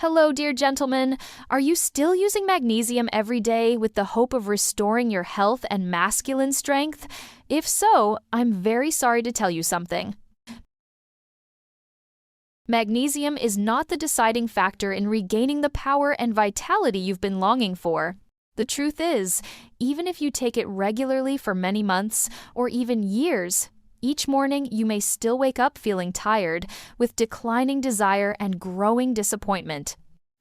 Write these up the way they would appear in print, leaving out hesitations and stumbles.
Hello, dear gentlemen. Are you still using magnesium every day with the hope of restoring your health and masculine strength? If so, I'm very sorry to tell you something. Magnesium is not the deciding factor in regaining the power and vitality you've been longing for. The truth is, even if you take it regularly for many months or even years, each morning you may still wake up feeling tired, with declining desire and growing disappointment.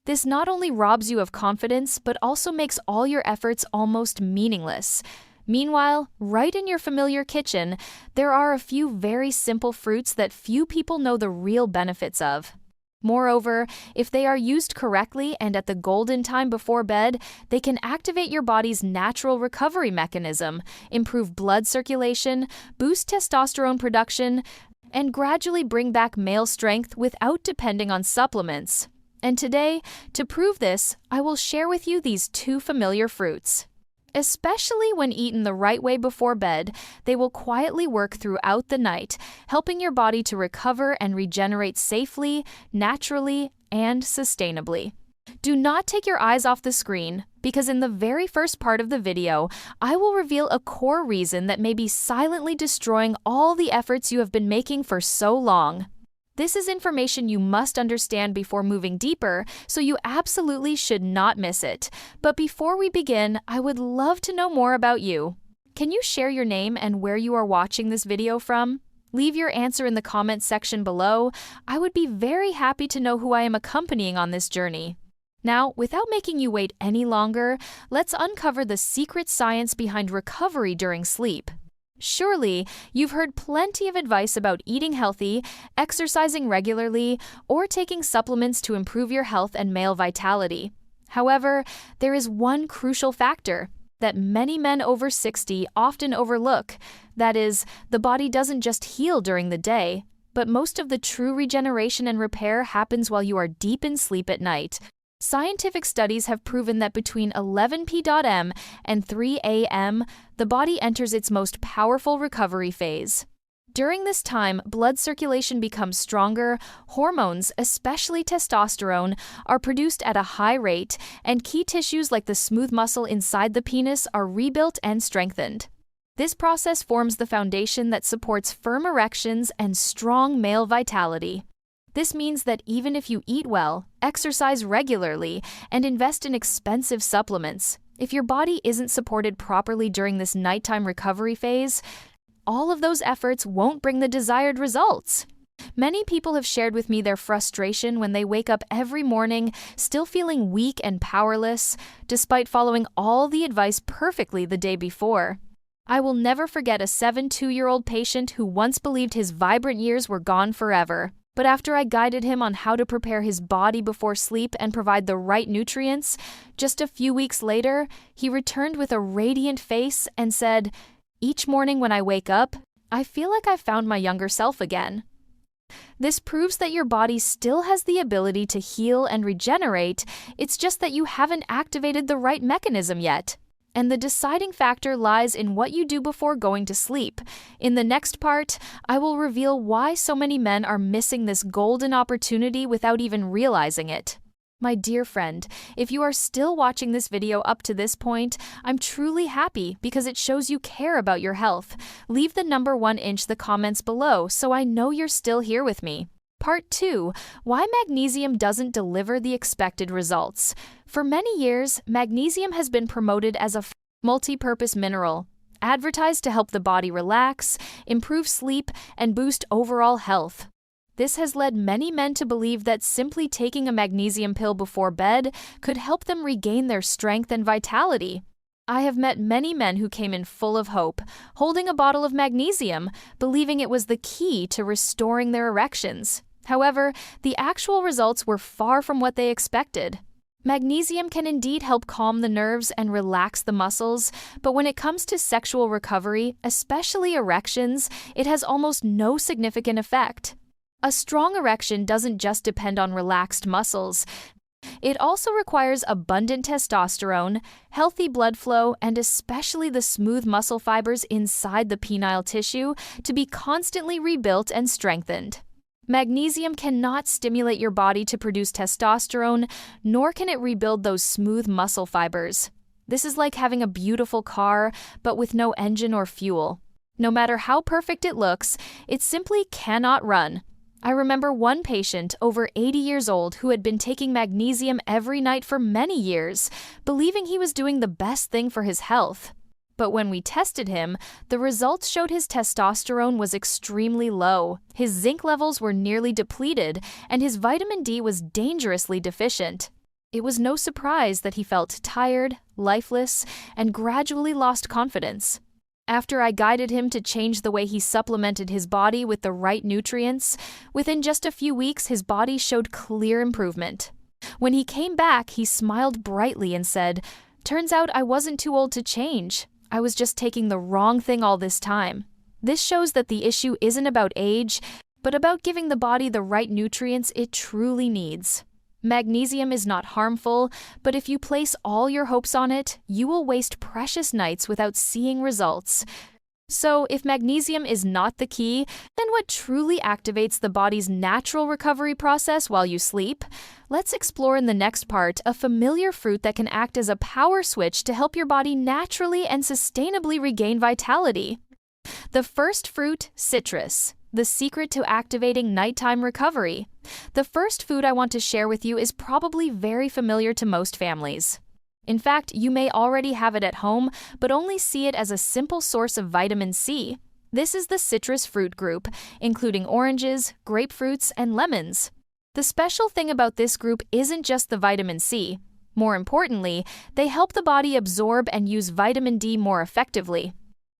This not only robs you of confidence, but also makes all your efforts almost meaningless. Meanwhile, right in your familiar kitchen, there are a few very simple fruits that few people know the real benefits of. Moreover, if they are used correctly and at the golden time before bed, they can activate your body's natural recovery mechanism, improve blood circulation, boost testosterone production, and gradually bring back male strength without depending on supplements. And today, to prove this, I will share with you these two familiar fruits. Especially when eaten the right way before bed, they will quietly work throughout the night, helping your body to recover and regenerate safely, naturally, and sustainably. Do not take your eyes off the screen, because in the very first part of the video, I will reveal a core reason that may be silently destroying all the efforts you have been making for so long. This is information you must understand before moving deeper, so you absolutely should not miss it. But before we begin, I would love to know more about you. Can you share your name and where you are watching this video from? Leave your answer in the comments section below. I would be very happy to know who I am accompanying on this journey. Now, without making you wait any longer, let's uncover the secret science behind recovery during sleep. Surely, you've heard plenty of advice about eating healthy, exercising regularly, or taking supplements to improve your health and male vitality. However, there is one crucial factor that many men over 60 often overlook. That is, the body doesn't just heal during the day, but most of the true regeneration and repair happens while you are deep in sleep at night. Scientific studies have proven that between 11 p.m. and 3 a.m., the body enters its most powerful recovery phase. During this time, blood circulation becomes stronger, hormones, especially testosterone, are produced at a high rate, and key tissues like the smooth muscle inside the penis are rebuilt and strengthened. This process forms the foundation that supports firm erections and strong male vitality. This means that even if you eat well, exercise regularly, and invest in expensive supplements, if your body isn't supported properly during this nighttime recovery phase, all of those efforts won't bring the desired results. Many people have shared with me their frustration when they wake up every morning still feeling weak and powerless, despite following all the advice perfectly the day before. I will never forget a 72-year-old patient who once believed his vibrant years were gone forever. But after I guided him on how to prepare his body before sleep and provide the right nutrients, just a few weeks later, he returned with a radiant face and said, "Each morning when I wake up, I feel like I've found my younger self again." This proves that your body still has the ability to heal and regenerate, it's just that you haven't activated the right mechanism yet. And the deciding factor lies in what you do before going to sleep. In the next part, I will reveal why so many men are missing this golden opportunity without even realizing it. My dear friend, if you are still watching this video up to this point, I'm truly happy because it shows you care about your health. Leave the number 1 in the comments below so I know you're still here with me. Part 2. Why magnesium doesn't deliver the expected results. For many years, magnesium has been promoted as a multi-purpose mineral, advertised to help the body relax, improve sleep, and boost overall health. This has led many men to believe that simply taking a magnesium pill before bed could help them regain their strength and vitality. I have met many men who came in full of hope, holding a bottle of magnesium, believing it was the key to restoring their erections. However, the actual results were far from what they expected. Magnesium can indeed help calm the nerves and relax the muscles, but when it comes to sexual recovery, especially erections, it has almost no significant effect. A strong erection doesn't just depend on relaxed muscles. It also requires abundant testosterone, healthy blood flow, and especially the smooth muscle fibers inside the penile tissue to be constantly rebuilt and strengthened. Magnesium cannot stimulate your body to produce testosterone, nor can it rebuild those smooth muscle fibers. This is like having a beautiful car, but with no engine or fuel. No matter how perfect it looks, it simply cannot run. I remember one patient, over 80 years old, who had been taking magnesium every night for many years, believing he was doing the best thing for his health. But when we tested him, the results showed his testosterone was extremely low, his zinc levels were nearly depleted, and his vitamin D was dangerously deficient. It was no surprise that he felt tired, lifeless, and gradually lost confidence. After I guided him to change the way he supplemented his body with the right nutrients, within just a few weeks his body showed clear improvement. When he came back, he smiled brightly and said, "Turns out I wasn't too old to change. I was just taking the wrong thing all this time." This shows that the issue isn't about age, but about giving the body the right nutrients it truly needs. Magnesium is not harmful, but if you place all your hopes on it, you will waste precious nights without seeing results. So, if magnesium is not the key, then what truly activates the body's natural recovery process while you sleep? Let's explore in the next part a familiar fruit that can act as a power switch to help your body naturally and sustainably regain vitality. The first fruit, citrus. The secret to activating nighttime recovery. The first food I want to share with you is probably very familiar to most families. In fact, you may already have it at home, but only see it as a simple source of vitamin C. This is the citrus fruit group, including oranges, grapefruits, and lemons. The special thing about this group isn't just the vitamin C. More importantly, they help the body absorb and use vitamin D more effectively.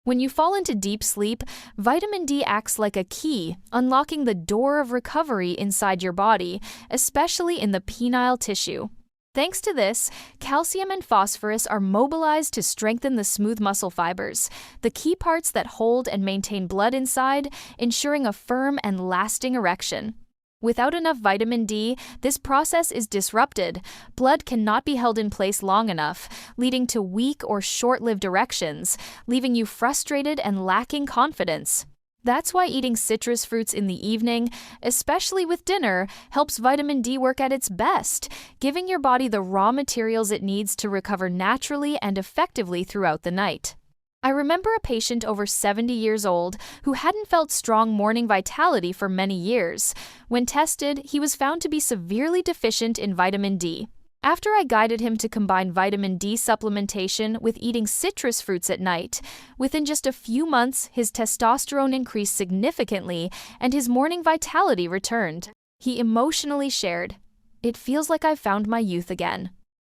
When you fall into deep sleep, vitamin D acts like a key, unlocking the door of recovery inside your body, especially in the penile tissue. Thanks to this, calcium and phosphorus are mobilized to strengthen the smooth muscle fibers, the key parts that hold and maintain blood inside, ensuring a firm and lasting erection. Without enough vitamin D, this process is disrupted. Blood cannot be held in place long enough, leading to weak or short-lived erections, leaving you frustrated and lacking confidence. That's why eating citrus fruits in the evening, especially with dinner, helps vitamin D work at its best, giving your body the raw materials it needs to recover naturally and effectively throughout the night. I remember a patient over 70 years old who hadn't felt strong morning vitality for many years. When tested, he was found to be severely deficient in vitamin D. After I guided him to combine vitamin D supplementation with eating citrus fruits at night, within just a few months, his testosterone increased significantly and his morning vitality returned. He emotionally shared, "It feels like I've found my youth again."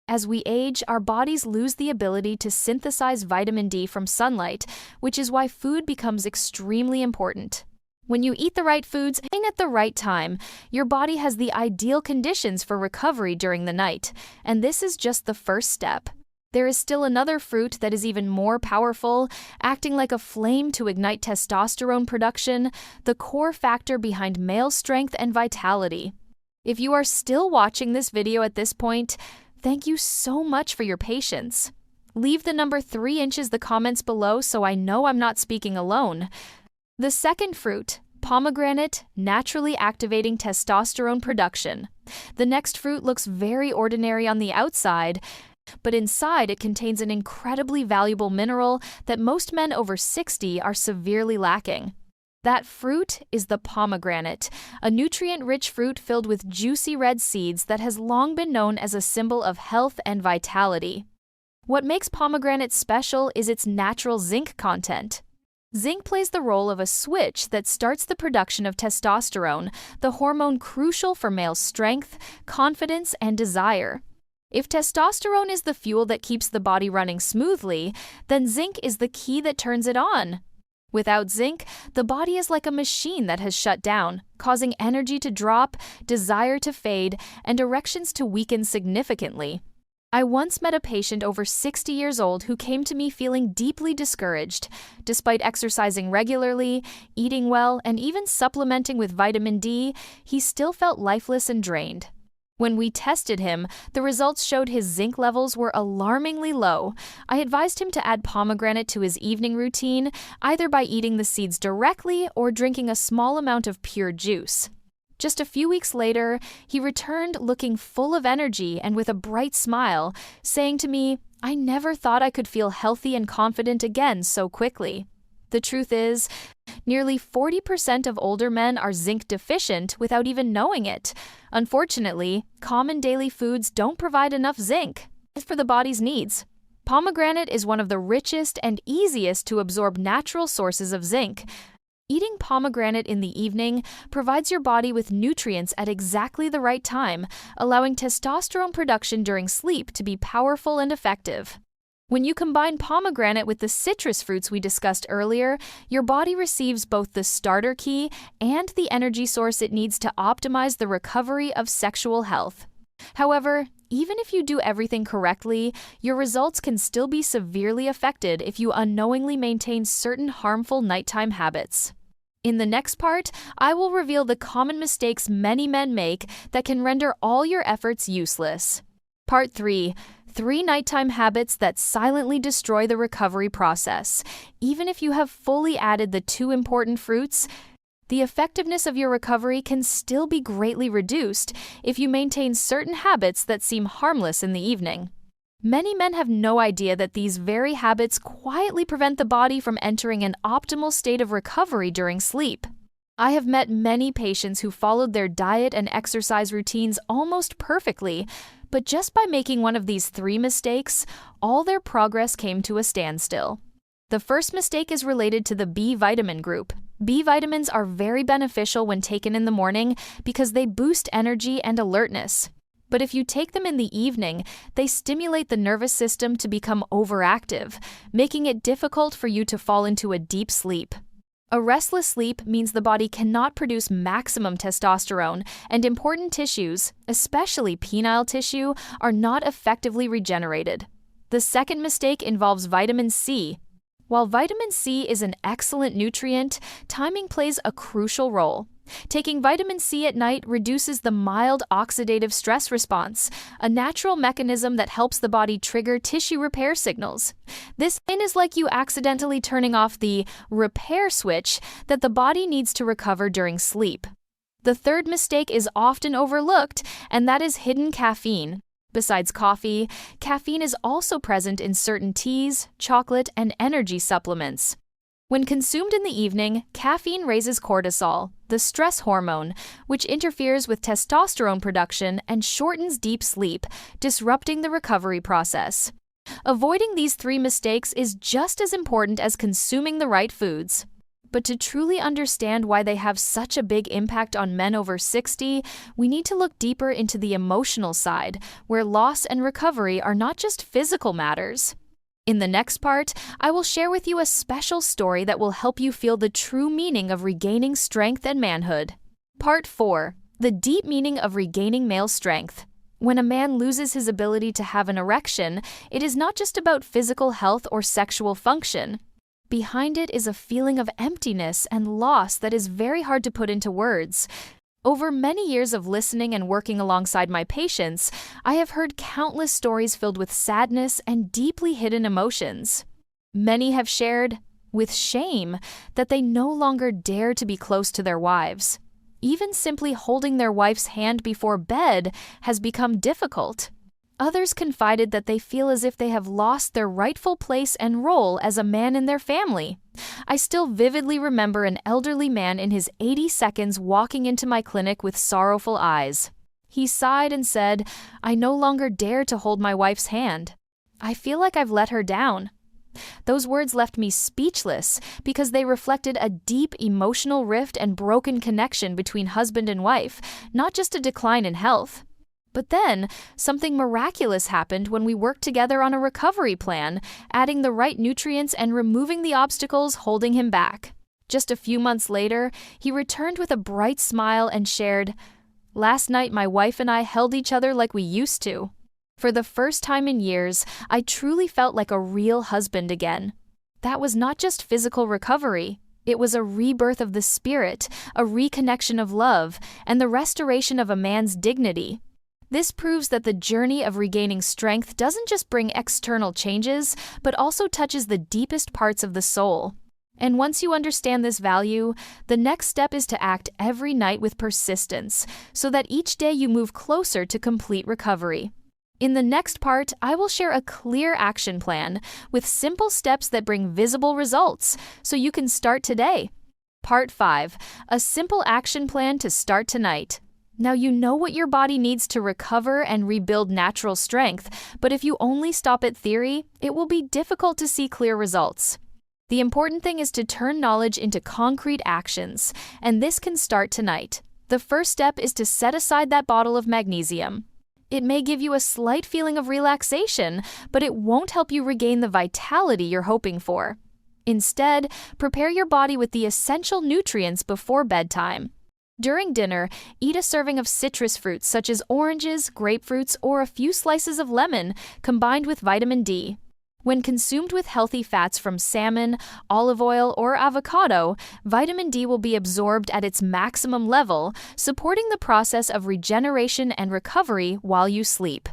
As we age, our bodies lose the ability to synthesize vitamin D from sunlight, which is why food becomes extremely important. When you eat the right foods at the right time, your body has the ideal conditions for recovery during the night, and this is just the first step. There is still another fruit that is even more powerful, acting like a flame to ignite testosterone production, the core factor behind male strength and vitality. If you are still watching this video at this point, thank you so much for your patience. Leave the number 3 inches the comments below so I know I'm not speaking alone. The second fruit, pomegranate, naturally activating testosterone production. The next fruit looks very ordinary on the outside, but inside it contains an incredibly valuable mineral that most men over 60 are severely lacking. That fruit is the pomegranate, a nutrient-rich fruit filled with juicy red seeds that has long been known as a symbol of health and vitality. What makes pomegranate special is its natural zinc content. Zinc plays the role of a switch that starts the production of testosterone, the hormone crucial for male strength, confidence, and desire. If testosterone is the fuel that keeps the body running smoothly, then zinc is the key that turns it on. Without zinc, the body is like a machine that has shut down, causing energy to drop, desire to fade, and erections to weaken significantly. I once met a patient over 60 years old who came to me feeling deeply discouraged. Despite exercising regularly, eating well, and even supplementing with vitamin D, he still felt lifeless and drained. When we tested him, the results showed his zinc levels were alarmingly low. I advised him to add pomegranate to his evening routine, either by eating the seeds directly or drinking a small amount of pure juice. Just a few weeks later, he returned looking full of energy and with a bright smile, saying to me, "I never thought I could feel healthy and confident again so quickly." The truth is, nearly 40% of older men are zinc deficient without even knowing it. Unfortunately, common daily foods don't provide enough zinc for the body's needs. Pomegranate is one of the richest and easiest to absorb natural sources of zinc. Eating pomegranate in the evening provides your body with nutrients at exactly the right time, allowing testosterone production during sleep to be powerful and effective. When you combine pomegranate with the citrus fruits we discussed earlier, your body receives both the starter key and the energy source it needs to optimize the recovery of sexual health. However, even if you do everything correctly, your results can still be severely affected if you unknowingly maintain certain harmful nighttime habits. In the next part, I will reveal the common mistakes many men make that can render all your efforts useless. Part 3. 3 nighttime habits that silently destroy the recovery process. Even if you have fully added the 2 important fruits, the effectiveness of your recovery can still be greatly reduced if you maintain certain habits that seem harmless in the evening. Many men have no idea that these very habits quietly prevent the body from entering an optimal state of recovery during sleep. I have met many patients who followed their diet and exercise routines almost perfectly, but just by making one of these 3 mistakes, all their progress came to a standstill. The first mistake is related to the B vitamin group. B vitamins are very beneficial when taken in the morning because they boost energy and alertness. But if you take them in the evening, they stimulate the nervous system to become overactive, making it difficult for you to fall into a deep sleep. A restless sleep means the body cannot produce maximum testosterone, and important tissues, especially penile tissue, are not effectively regenerated. The second mistake involves vitamin C. While vitamin C is an excellent nutrient, timing plays a crucial role. Taking vitamin C at night reduces the mild oxidative stress response, a natural mechanism that helps the body trigger tissue repair signals. This is like you accidentally turning off the repair switch that the body needs to recover during sleep. The third mistake is often overlooked, and that is hidden caffeine. Besides coffee, caffeine is also present in certain teas, chocolate, and energy supplements. When consumed in the evening, caffeine raises cortisol, the stress hormone, which interferes with testosterone production and shortens deep sleep, disrupting the recovery process. Avoiding these 3 mistakes is just as important as consuming the right foods. But to truly understand why they have such a big impact on men over 60, we need to look deeper into the emotional side, where loss and recovery are not just physical matters. In the next part, I will share with you a special story that will help you feel the true meaning of regaining strength and manhood. Part 4. The deep meaning of regaining male strength. When a man loses his ability to have an erection, it is not just about physical health or sexual function. Behind it is a feeling of emptiness and loss that is very hard to put into words. Over many years of listening and working alongside my patients, I have heard countless stories filled with sadness and deeply hidden emotions. Many have shared, with shame, that they no longer dare to be close to their wives. Even simply holding their wife's hand before bed has become difficult. Others confided that they feel as if they have lost their rightful place and role as a man in their family. I still vividly remember an elderly man in his 80s walking into my clinic with sorrowful eyes. He sighed and said, "I no longer dare to hold my wife's hand. I feel like I've let her down." Those words left me speechless because they reflected a deep emotional rift and broken connection between husband and wife, not just a decline in health. But then, something miraculous happened when we worked together on a recovery plan, adding the right nutrients and removing the obstacles holding him back. Just a few months later, he returned with a bright smile and shared, "Last night my wife and I held each other like we used to." For the first time in years, I truly felt like a real husband again. That was not just physical recovery. It was a rebirth of the spirit, a reconnection of love, and the restoration of a man's dignity. This proves that the journey of regaining strength doesn't just bring external changes, but also touches the deepest parts of the soul. And once you understand this value, the next step is to act every night with persistence, so that each day you move closer to complete recovery. In the next part, I will share a clear action plan with simple steps that bring visible results, so you can start today. Part 5. A simple action plan to start tonight. Now you know what your body needs to recover and rebuild natural strength, but if you only stop at theory, it will be difficult to see clear results. The important thing is to turn knowledge into concrete actions, and this can start tonight. The first step is to set aside that bottle of magnesium. It may give you a slight feeling of relaxation, but it won't help you regain the vitality you're hoping for. Instead, prepare your body with the essential nutrients before bedtime. During dinner, eat a serving of citrus fruits such as oranges, grapefruits, or a few slices of lemon, combined with vitamin D. When consumed with healthy fats from salmon, olive oil, or avocado, vitamin D will be absorbed at its maximum level, supporting the process of regeneration and recovery while you sleep.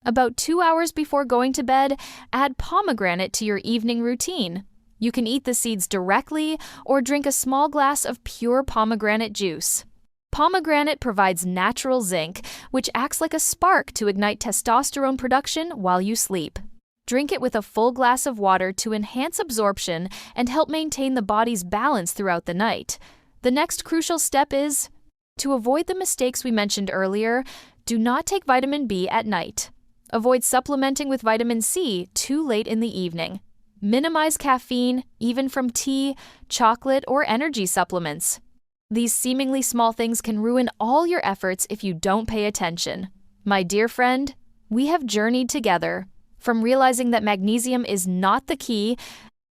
About 2 hours before going to bed, add pomegranate to your evening routine. You can eat the seeds directly or drink a small glass of pure pomegranate juice. Pomegranate provides natural zinc, which acts like a spark to ignite testosterone production while you sleep. Drink it with a full glass of water to enhance absorption and help maintain the body's balance throughout the night. The next crucial step is to avoid the mistakes we mentioned earlier. Do not take vitamin B at night. Avoid supplementing with vitamin C too late in the evening. Minimize caffeine, even from tea, chocolate, or energy supplements. These seemingly small things can ruin all your efforts if you don't pay attention. My dear friend, we have journeyed together. From realizing that magnesium is not the key,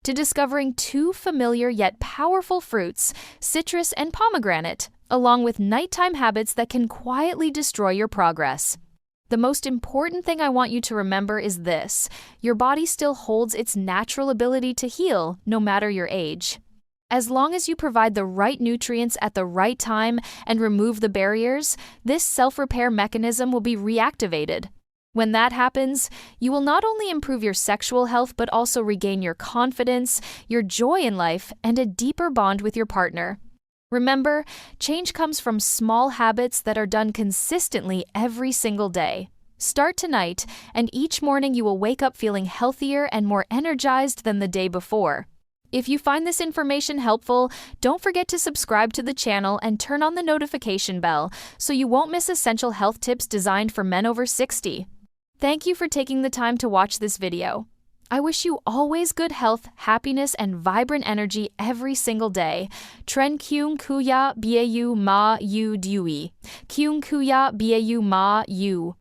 to discovering two familiar yet powerful fruits, citrus and pomegranate, along with nighttime habits that can quietly destroy your progress. The most important thing I want you to remember is this: your body still holds its natural ability to heal, no matter your age. As long as you provide the right nutrients at the right time and remove the barriers, this self-repair mechanism will be reactivated. When that happens, you will not only improve your sexual health but also regain your confidence, your joy in life, and a deeper bond with your partner. Remember, change comes from small habits that are done consistently every single day. Start tonight, and each morning you will wake up feeling healthier and more energized than the day before. If you find this information helpful, don't forget to subscribe to the channel and turn on the notification bell so you won't miss essential health tips designed for men over 60. Thank you for taking the time to watch this video. I wish you always good health, happiness, and vibrant energy every single day. Tren kyung kuya bau ma yu dui. Kyung kuya bau ma yu.